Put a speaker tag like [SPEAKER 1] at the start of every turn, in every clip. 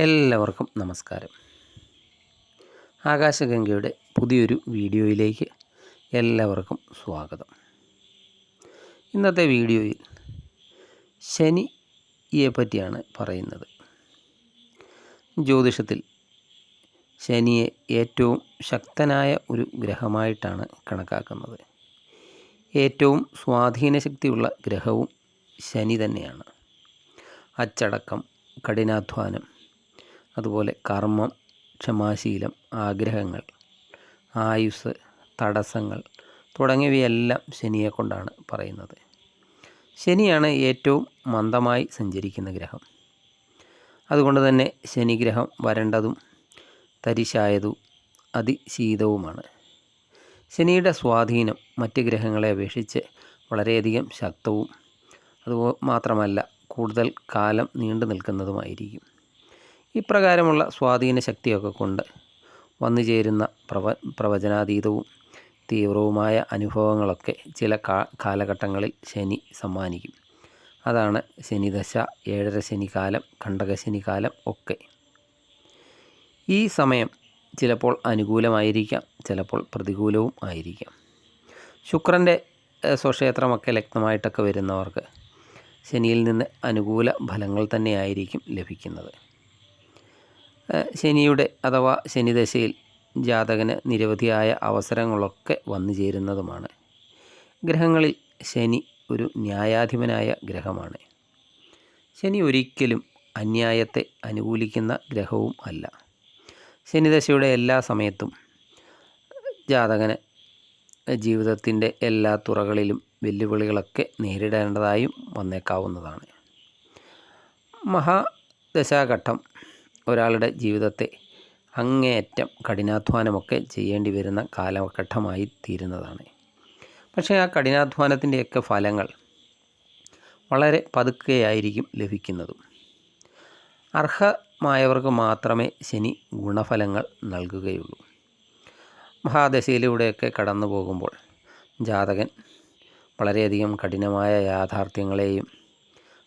[SPEAKER 1] എല്ലാവർക്കും നമസ്കാരം. ആകാശഗംഗയുടെ പുതിയൊരു വീഡിയോയിലേക്ക് എല്ലാവർക്കും സ്വാഗതം. ഇന്നത്തെ വീഡിയോയിൽ ശനിയെ പറ്റിയാണ് പറയുന്നത്. ജ്യോതിഷത്തിൽ ശനിയെ ഏറ്റവും ശക്തനായ ഒരു ഗ്രഹമായിട്ടാണ് കണക്കാക്കുന്നത്. ഏറ്റവും സ്വാധീനശക്തിയുള്ള ഗ്രഹവും ശനി തന്നെയാണ്. അച്ചടക്കം, കഠിനാധ്വാനം, അതുപോലെ കർമ്മം, ക്ഷമാശീലം, ആഗ്രഹങ്ങൾ, ആയുസ്, തടസ്സങ്ങൾ തുടങ്ങിയവയെല്ലാം ശനിയെക്കൊണ്ടാണ് പറയുന്നത്. ശനിയാണ് ഏറ്റവും മന്ദമായി സഞ്ചരിക്കുന്ന ഗ്രഹം. അതുകൊണ്ട് തന്നെ ശനിഗ്രഹം വരണ്ടതും തരിശായതും അതിശീതവുമാണ്. ശനിയുടെ സ്വാധീനം മറ്റ് ഗ്രഹങ്ങളെ അപേക്ഷിച്ച് വളരെയധികം ശക്തവും അതുമാത്രമല്ല കൂടുതൽ കാലം നീണ്ടു നിൽക്കുന്നതുമായിരിക്കും. ഇപ്രകാരമുള്ള സ്വാധീന ശക്തിയൊക്കെ കൊണ്ട് വന്നു ചേരുന്ന പ്രവചനാതീതവും തീവ്രവുമായ അനുഭവങ്ങളൊക്കെ ചില കാലഘട്ടങ്ങളിൽ ശനി സമ്മാനിക്കും. അതാണ് ശനിദശ, ഏഴര ശനിക്കാലം, കണ്ടകശനിക്കാലം ഒക്കെ. ഈ സമയം ചിലപ്പോൾ അനുകൂലമായിരിക്കാം, ചിലപ്പോൾ പ്രതികൂലവും ആയിരിക്കാം. ശുക്രൻ്റെ സ്വക്ഷേത്രമൊക്കെ ലഗ്നമായിട്ടൊക്കെ വരുന്നവർക്ക് ശനിയിൽ നിന്ന് അനുകൂല ഫലങ്ങൾ തന്നെയായിരിക്കും ലഭിക്കുന്നത്. ശനിയുടെ അഥവാ ശനിദശയിൽ ജാതകന് നിരവധിയായ അവസരങ്ങളൊക്കെ വന്നു ചേരുന്നതുമാണ്. ഗ്രഹങ്ങളിൽ ശനി ഒരു ന്യായാധിപനായ ഗ്രഹമാണ്. ശനി ഒരിക്കലും അന്യായത്തെ അനുകൂലിക്കുന്ന ഗ്രഹവും അല്ല. ശനിദശയുടെ എല്ലാ സമയത്തും ജാതകന് ജീവിതത്തിൻ്റെ എല്ലാ തുറകളിലും വെല്ലുവിളികളൊക്കെ നേരിടേണ്ടതായും വന്നേക്കാവുന്നതാണ്. മഹാദശാഘട്ടം ഒരാളുടെ ജീവിതത്തെ അങ്ങേയറ്റം കഠിനാധ്വാനമൊക്കെ ചെയ്യേണ്ടി വരുന്ന കാലഘട്ടമായി തീരുന്നതാണ്. പക്ഷേ ആ കഠിനാധ്വാനത്തിൻ്റെയൊക്കെ ഫലങ്ങൾ വളരെ പതുക്കെയായിരിക്കും ലഭിക്കുന്നതും. അർഹമായവർക്ക് മാത്രമേ ശനി ഗുണഫലങ്ങൾ നൽകുകയുള്ളൂ. മഹാദശയിലൂടെയൊക്കെ കടന്നു പോകുമ്പോൾ ജാതകൻ വളരെയധികം കഠിനമായ യാഥാർത്ഥ്യങ്ങളെയും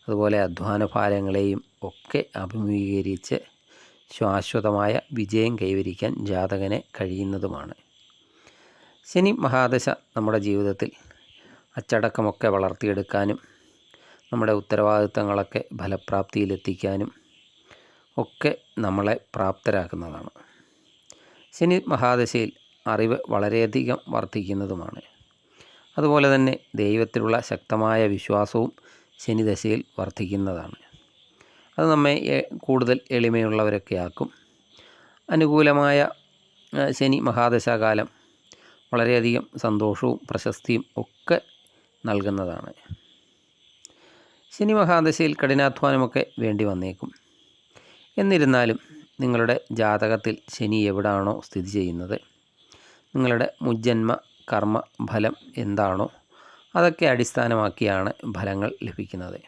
[SPEAKER 1] അതുപോലെ അധ്വാനഭാരങ്ങളെയും ഒക്കെ അഭിമുഖീകരിച്ച് ശാശ്വതമായ വിജയം കൈവരിക്കാൻ ജാതകനെ കഴിയുന്നതുമാണ്. ശനി മഹാദശ നമ്മുടെ ജീവിതത്തിൽ അച്ചടക്കമൊക്കെ വളർത്തിയെടുക്കാനും നമ്മുടെ ഉത്തരവാദിത്തങ്ങളൊക്കെ ഫലപ്രാപ്തിയിലെത്തിക്കാനും ഒക്കെ നമ്മളെ പ്രാപ്തരാക്കുന്നതാണ്. ശനി മഹാദശയിൽ അറിവ് വളരെയധികം വർദ്ധിക്കുന്നതുമാണ്. അതുപോലെ തന്നെ ദൈവത്തിലുള്ള ശക്തമായ വിശ്വാസവും ശനിദശയിൽ വർദ്ധിക്കുന്നതാണ്. അത് നമ്മെ കൂടുതൽ എളിമയുള്ളവരൊക്കെ ആക്കും. അനുകൂലമായ ശനി മഹാദശാകാലം വളരെയധികം സന്തോഷവും പ്രശസ്തിയും ഒക്കെ നൽകുന്നതാണ്. ശനി മഹാദശയിൽ കഠിനാധ്വാനമൊക്കെ വേണ്ടി വന്നേക്കും. എന്നിരുന്നാലും നിങ്ങളുടെ ജാതകത്തിൽ ശനി എവിടാണോ സ്ഥിതി ചെയ്യുന്നത്, നിങ്ങളുടെ മുജ്ജന്മ കർമ്മ ഫലം എന്താണോ അതൊക്കെ അടിസ്ഥാനമാക്കിയാണ് ഫലങ്ങൾ ലഭിക്കുന്നത്.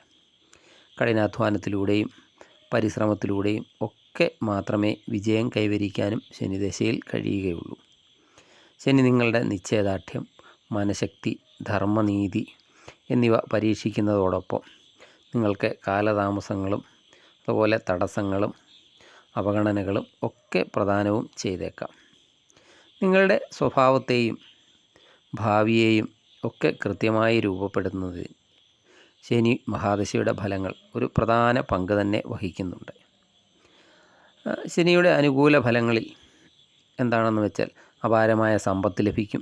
[SPEAKER 1] കഠിനാധ്വാനത്തിലൂടെയും പരിശ്രമത്തിലൂടെയും ഒക്കെ മാത്രമേ വിജയം കൈവരിക്കാനും ശനിദശയിൽ കഴിയുകയുള്ളൂ. ശനി നിങ്ങളുടെ നിശ്ചയദാർഢ്യം, മനഃശക്തി, ധർമ്മനീതി എന്നിവ പരീക്ഷിക്കുന്നതോടൊപ്പം നിങ്ങൾക്ക് കാലതാമസങ്ങളും അതുപോലെ തടസ്സങ്ങളും അവഗണനകളും ഒക്കെ പ്രദാനവും ചെയ്തേക്കാം. നിങ്ങളുടെ സ്വഭാവത്തെയും ഭാവിയെയും ഒക്കെ കൃത്യമായി രൂപപ്പെടുത്തുന്നതിൽ ശനി മഹാദശയുടെ ഫലങ്ങൾ ഒരു പ്രധാന പങ്ക് തന്നെ വഹിക്കുന്നുണ്ട്. ശനിയുടെ അനുകൂല ഫലങ്ങളിൽ എന്താണെന്ന് വെച്ചാൽ അപാരമായ സമ്പത്ത് ലഭിക്കും,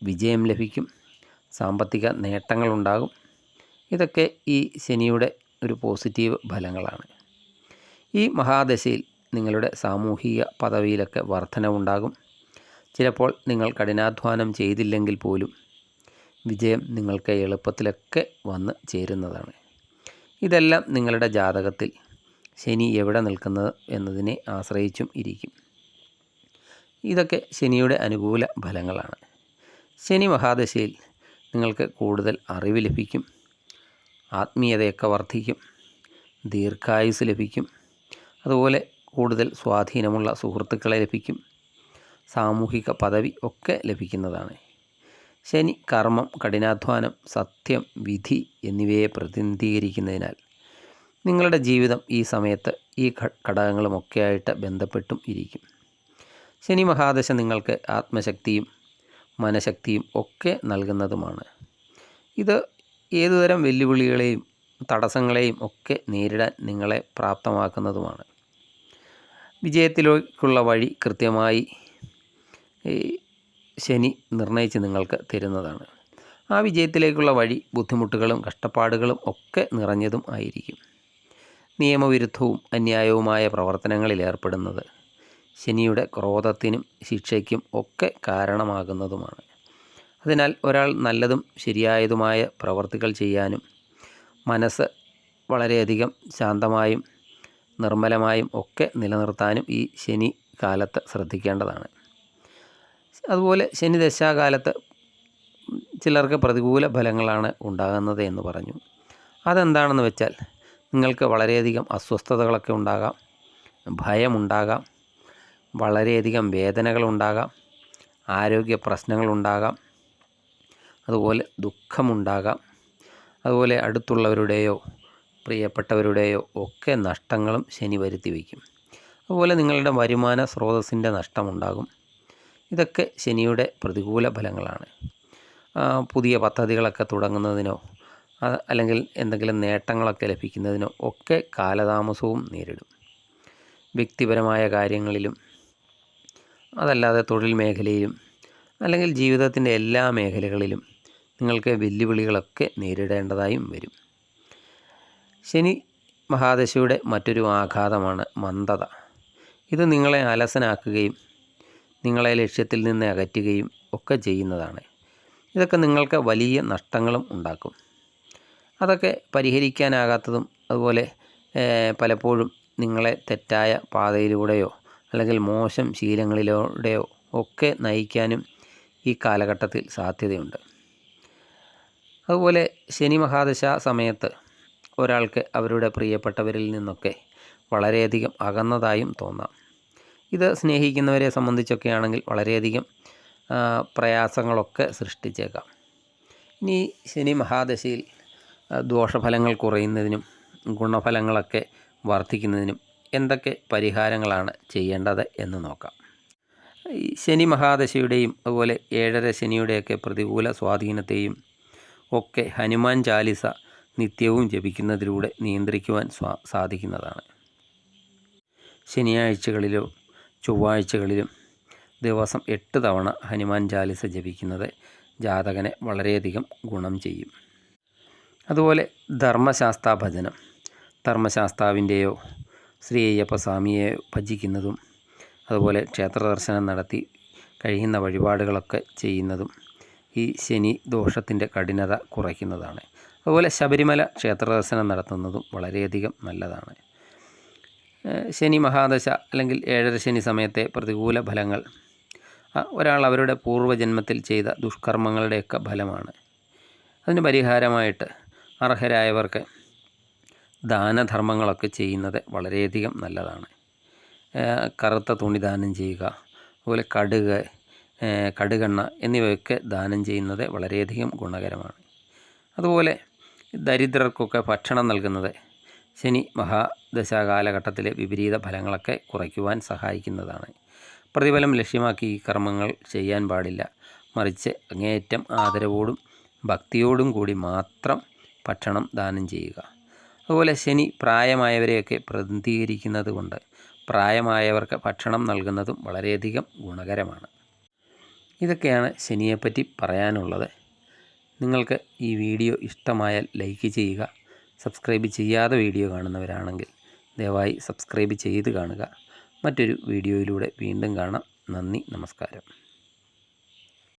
[SPEAKER 1] വിജയം ലഭിക്കും, സാമ്പത്തിക നേട്ടങ്ങളുണ്ടാകും. ഇതൊക്കെ ഈ ശനിയുടെ ഒരു പോസിറ്റീവ് ഫലങ്ങളാണ്. ഈ മഹാദശയിൽ നിങ്ങളുടെ സാമൂഹിക പദവിയിലൊക്കെ വർധനവുണ്ടാകും. ചിലപ്പോൾ നിങ്ങൾ കഠിനാധ്വാനം ചെയ്തില്ലെങ്കിൽ പോലും വിജയം നിങ്ങൾക്ക് എളുപ്പത്തിലൊക്കെ വന്ന് ചേരുന്നതാണ്. ഇതെല്ലാം നിങ്ങളുടെ ജാതകത്തിൽ ശനി എവിടെ നിൽക്കുന്നത് എന്നതിനെ ആശ്രയിച്ചും ഇരിക്കും. ഇതൊക്കെ ശനിയുടെ അനുകൂല ഫലങ്ങളാണ്. ശനി മഹാദശയിൽ നിങ്ങൾക്ക് കൂടുതൽ അറിവ് ലഭിക്കും, ആത്മീയതയൊക്കെ വർദ്ധിക്കും, ദീർഘായുസ് ലഭിക്കും, അതുപോലെ കൂടുതൽ സ്വാധീനമുള്ള സുഹൃത്തുക്കളെ ലഭിക്കും, സാമൂഹിക പദവി ഒക്കെ ലഭിക്കുന്നതാണ്. ശനി കർമ്മം, കഠിനാധ്വാനം, സത്യം, വിധി എന്നിവയെ പ്രതിനിധീകരിക്കുന്നതിനാൽ നിങ്ങളുടെ ജീവിതം ഈ സമയത്ത് ഈ ഘടകങ്ങളുമൊക്കെയായിട്ട് ബന്ധപ്പെട്ടും ഇരിക്കും. ശനി മഹാദശ നിങ്ങൾക്ക് ആത്മശക്തിയും മനഃശക്തിയും ഒക്കെ നൽകുന്നതുമാണ്. ഇത് ഏതുതരം വെല്ലുവിളികളെയും തടസ്സങ്ങളെയും ഒക്കെ നേരിടാൻ നിങ്ങളെ പ്രാപ്തമാക്കുന്നതുമാണ്. വിജയത്തിലേക്കുള്ള വഴി കൃത്യമായി ശനി നിർണയിച്ച് നിങ്ങൾക്ക് തരുന്നതാണ്. ആ വിജയത്തിലേക്കുള്ള വഴി ബുദ്ധിമുട്ടുകളും കഷ്ടപ്പാടുകളും ഒക്കെ നിറഞ്ഞതും ആയിരിക്കും. നിയമവിരുദ്ധവും അന്യായവുമായ പ്രവർത്തനങ്ങളിൽ ഏർപ്പെടുന്നത് ശനിയുടെ ക്രോധത്തിനും ശിക്ഷയ്ക്കും ഒക്കെ കാരണമാകുന്നതുമാണ്. അതിനാൽ ഒരാൾ നല്ലതും ശരിയായതുമായ പ്രവർത്തികൾ ചെയ്യാനും മനസ്സ് വളരെയധികം ശാന്തമായും നിർമ്മലമായും ഒക്കെ നിലനിർത്താനും ഈ ശനി കാലത്ത് ശ്രദ്ധിക്കേണ്ടതാണ്. അതുപോലെ ശനി ദശാകാലത്ത് ചിലർക്ക് പ്രതികൂല ഫലങ്ങളാണ് ഉണ്ടാകുന്നത് എന്ന് പറഞ്ഞു. അതെന്താണെന്ന് വെച്ചാൽ നിങ്ങൾക്ക് വളരെയധികം അസ്വസ്ഥതകളൊക്കെ ഉണ്ടാകാം, ഭയമുണ്ടാകാം, വളരെയധികം വേദനകളുണ്ടാകാം, ആരോഗ്യ പ്രശ്നങ്ങളുണ്ടാകാം, അതുപോലെ ദുഃഖമുണ്ടാകാം, അതുപോലെ അടുത്തുള്ളവരുടെയോ പ്രിയപ്പെട്ടവരുടെയോ ഒക്കെ നഷ്ടങ്ങളും ശനി വരുത്തി വയ്ക്കും. അതുപോലെ നിങ്ങളുടെ വരുമാന സ്രോതസ്സിൻ്റെ നഷ്ടമുണ്ടാകും. ഇതൊക്കെ ശനിയുടെ പ്രതികൂല ഫലങ്ങളാണ്. പുതിയ പദ്ധതികളൊക്കെ തുടങ്ങുന്നതിനോ അല്ലെങ്കിൽ എന്തെങ്കിലും നേട്ടങ്ങളൊക്കെ ലഭിക്കുന്നതിനോ ഒക്കെ കാലതാമസവും നേരിടും. വ്യക്തിപരമായ കാര്യങ്ങളിലും അതല്ലാതെ തൊഴിൽ മേഖലയിലും അല്ലെങ്കിൽ ജീവിതത്തിൻ്റെ എല്ലാ മേഖലകളിലും നിങ്ങൾക്ക് വെല്ലുവിളികളൊക്കെ നേരിടേണ്ടതായും വരും. ശനി മഹാദശയുടെ മറ്റൊരു ആഘാതമാണ് മന്ദത. ഇത് നിങ്ങളെ അലസനാക്കുകയും നിങ്ങളെ ലക്ഷ്യത്തിൽ നിന്ന് അകറ്റുകയും ഒക്കെ ചെയ്യുന്നതാണ്. ഇതൊക്കെ നിങ്ങൾക്ക് വലിയ നഷ്ടങ്ങളും ഉണ്ടാക്കും. അതൊക്കെ പരിഹരിക്കാനാകാത്തതും അതുപോലെ പലപ്പോഴും നിങ്ങളെ തെറ്റായ പാതയിലൂടെയോ അല്ലെങ്കിൽ മോശം ശീലങ്ങളിലൂടെയോ ഒക്കെ നയിക്കാനും ഈ കാലഘട്ടത്തിൽ സാധ്യതയുണ്ട്. അതുപോലെ ശനി മഹാദശ സമയത്ത് ഒരാൾക്ക് അവരുടെ പ്രിയപ്പെട്ടവരിൽ നിന്നൊക്കെ വളരെയധികം അകന്നതായും തോന്നാം. ഇത് സ്നേഹിക്കുന്നവരെ സംബന്ധിച്ചൊക്കെ ആണെങ്കിൽ വളരെയധികം പ്രയാസങ്ങളൊക്കെ സൃഷ്ടിച്ചേക്കാം. ഇനി ശനി മഹാദശയിൽ ദോഷഫലങ്ങൾ കുറയുന്നതിനും ഗുണഫലങ്ങളൊക്കെ വർദ്ധിക്കുന്നതിനും എന്തൊക്കെ പരിഹാരങ്ങളാണ് ചെയ്യേണ്ടത് എന്ന് നോക്കാം. ഈ ശനി മഹാദശയുടെയും അതുപോലെ 7.5 ശനിയുടെയൊക്കെ പ്രതികൂല സ്വാധീനത്തെയും ഒക്കെ ഹനുമാൻ ചാലിസ നിത്യവും ജപിക്കുന്നതിലൂടെ നിയന്ത്രിക്കുവാൻ സാധിക്കുന്നതാണ്. ശനിയാഴ്ചകളിലോ ചൊവ്വാഴ്ചകളിലും ദിവസം 8 തവണ ഹനുമാൻ ചാലിസ ജപിക്കുന്നത് ജാതകനെ വളരെയധികം ഗുണം ചെയ്യും. അതുപോലെ ധർമ്മശാസ്ത്ര ഭജനം, ധർമ്മശാസ്താവിൻ്റെയോ ശ്രീ അയ്യപ്പസ്വാമിയെ ഭജിക്കുന്നതും അതുപോലെ ക്ഷേത്ര ദർശനം നടത്തി കഴിയുന്ന വഴിപാടുകളൊക്കെ ചെയ്യുന്നതും ഈ ശനി ദോഷത്തിൻ്റെ കഠിനത കുറയ്ക്കുന്നതാണ്. അതുപോലെ ശബരിമല ക്ഷേത്ര ദർശനം നടത്തുന്നതും വളരെയധികം നല്ലതാണ്. ശനി മഹാദശ അല്ലെങ്കിൽ 7.5 ശനി സമയത്തെ പ്രതികൂല ഫലങ്ങൾ ഒരാൾ അവരുടെ പൂർവ്വജന്മത്തിൽ ചെയ്ത ദുഷ്കർമ്മങ്ങളുടെയൊക്കെ ഫലമാണ്. അതിന് പരിഹാരമായിട്ട് അർഹരായവർക്ക് ദാനധർമ്മങ്ങളൊക്കെ ചെയ്യുന്നത് വളരെയധികം നല്ലതാണ്. കറുത്ത തുണി ദാനം ചെയ്യുക, അതുപോലെ കടുകെണ്ണ എന്നിവയൊക്കെ ദാനം ചെയ്യുന്നത് വളരെയധികം ഗുണകരമാണ്. അതുപോലെ ദരിദ്രർക്കൊക്കെ ഭക്ഷണം നൽകുന്നത് ശനി മഹാദശ കാലഘട്ടത്തിലെ വിപരീത ഫലങ്ങളൊക്കെ കുറയ്ക്കുവാൻ സഹായിക്കുന്നതാണ്. പ്രതിഫലം ലക്ഷ്യമാക്കി ഈ കർമ്മങ്ങൾ ചെയ്യാൻ പാടില്ല. മറിച്ച് അങ്ങേയറ്റം ആദരവോടും ഭക്തിയോടും കൂടി മാത്രം ഭക്ഷണം ദാനം ചെയ്യുക. അതുപോലെ ശനി പ്രായമായവരെയൊക്കെ പ്രതിനിധീകരിക്കുന്നത് കൊണ്ട് പ്രായമായവർക്ക് ഭക്ഷണം നൽകുന്നതും വളരെയധികം ഗുണകരമാണ്. ഇതൊക്കെയാണ് ശനിയെപ്പറ്റി പറയാനുള്ളത്. നിങ്ങൾക്ക് ഈ വീഡിയോ ഇഷ്ടമായാൽ ലൈക്ക് ചെയ്യുക. സബ്സ്ക്രൈബ് ചെയ്യാതെ വീഡിയോ കാണുന്നവരാണെങ്കിൽ ദയവായി സബ്സ്ക്രൈബ് ചെയ്ത് കാണുക. മറ്റൊരു വീഡിയോയിലൂടെ വീണ്ടും കാണാം. നന്ദി, നമസ്കാരം.